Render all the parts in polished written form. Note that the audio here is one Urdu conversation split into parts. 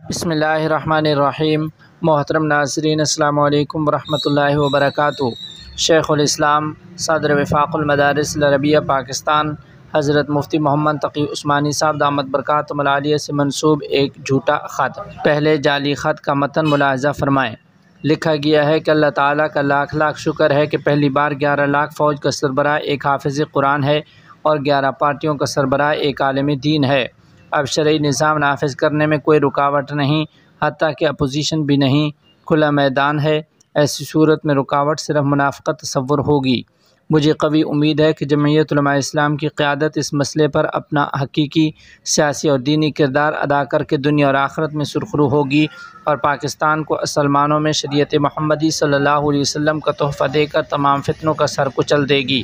بسم اللہ الرحمن الرحیم۔ محترم ناظرین، السلام علیکم ورحمۃ اللہ وبرکاتہ۔ شیخ الاسلام صدر وفاق المدارس العربیہ پاکستان حضرت مفتی محمد تقی عثمانی صاحب دامت برکاتہم العالیہ سے منسوب ایک جھوٹا خط۔ پہلے جعلی خط کا متن ملاحظہ فرمائیں۔ لکھا گیا ہے کہ اللہ تعالیٰ کا لاکھ لاکھ شکر ہے کہ پہلی بار 11 لاکھ فوج کا سربراہ ایک حافظ قرآن ہے اور 11 پارٹیوں کا سربراہ ایک عالم دین ہے۔ اب شرعی نظام نافذ کرنے میں کوئی رکاوٹ نہیں، حتیٰ کہ اپوزیشن بھی نہیں، کھلا میدان ہے۔ ایسی صورت میں رکاوٹ صرف منافقت تصور ہوگی۔ مجھے قوی امید ہے کہ جمعیت علماء اسلام کی قیادت اس مسئلے پر اپنا حقیقی سیاسی اور دینی کردار ادا کر کے دنیا اور آخرت میں سرخرو ہوگی اور پاکستان کو اصل معنوں میں شریعت محمدی صلی اللہ علیہ وسلم کا تحفہ دے کر تمام فتنوں کا سر کچل دے گی۔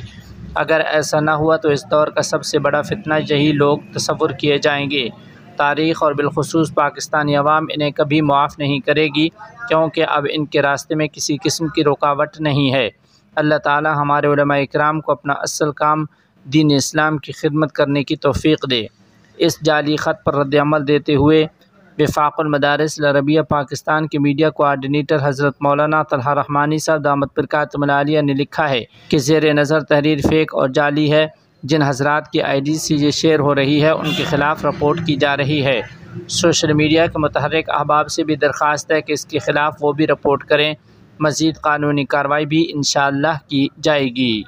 اگر ایسا نہ ہوا تو اس دور کا سب سے بڑا فتنہ یہی لوگ تصور کیے جائیں گے۔ تاریخ اور بالخصوص پاکستانی عوام انہیں کبھی معاف نہیں کرے گی، کیونکہ اب ان کے راستے میں کسی قسم کی رکاوٹ نہیں ہے۔ اللہ تعالی ہمارے علماء اکرام کو اپنا اصل کام دین اسلام کی خدمت کرنے کی توفیق دے۔ اس جعلی خط پر رد عمل دیتے ہوئے وفاق المدارس العربیہ پاکستان کے میڈیا کوآرڈینیٹر حضرت مولانا طلحہ رحمانی صاحب دامت برکاتہم العالیہ نے لکھا ہے کہ زیر نظر تحریر فیک اور جعلی ہے۔ جن حضرات کی آئی ڈی سے یہ شیئر ہو رہی ہے ان کے خلاف رپورٹ کی جا رہی ہے۔ سوشل میڈیا کے متحرک احباب سے بھی درخواست ہے کہ اس کے خلاف وہ بھی رپورٹ کریں۔ مزید قانونی کارروائی بھی انشاءاللہ کی جائے گی۔